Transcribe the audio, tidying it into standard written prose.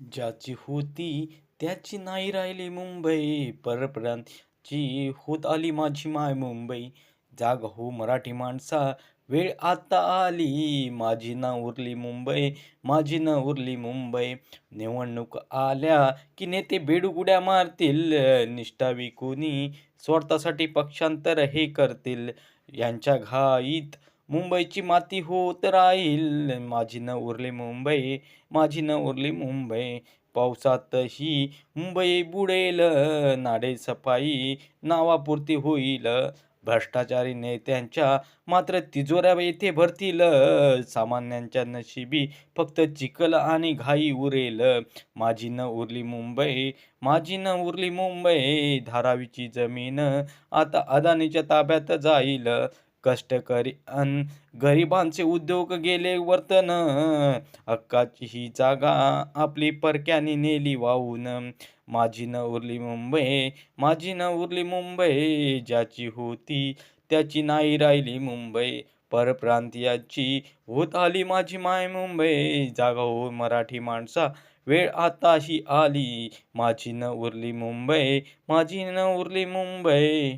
ज्याची होती त्याची नाही राहिली मुंबई, परप्रांतीची होत आली माझी माय मुंबई. जाग हो मराठी माणसा, वेळ आता आली, माझी न उरली मुंबई, माझी न उरली मुंबई. निवडणूक आल्या की नेते बेडुगुड्या मारतील, निष्ठा विकुनी स्वार्थासाठी पक्षांतर हे करतील. यांच्या घाईत मुंबईची माती होत राहील, माझी न उरली मुंबई, माझी न उरली मुंबई. पावसातही मुंबई बुडेल, नाडेसफाई नावापुरती होईल. भ्रष्टाचारी नेत्यांच्या मात्र तिजोऱ्या येथे भरतील, सामान्यांच्या नशिबी फक्त चिखल आणि घाई उरेल. माझी न उरली मुंबई, माझी न उरली मुंबई. धारावीची जमीन आता अदानीच्या ताब्यात जाईल, कष्टकरी अन गरिबांचे उद्योग गेले वर्तन, हक्काची ही जागा आपली परक्याने नेली वाहून. माझी न उरली मुंबई, माझी न उरली मुंबई. ज्याची होती त्याची नाही राहिली मुंबई, परप्रांतीयाची होत आली माझी माय मुंबई. जागा हो मराठी माणसा, वेळ आताही आली, माझी न उरली मुंबई, माझी न उरली मुंबई.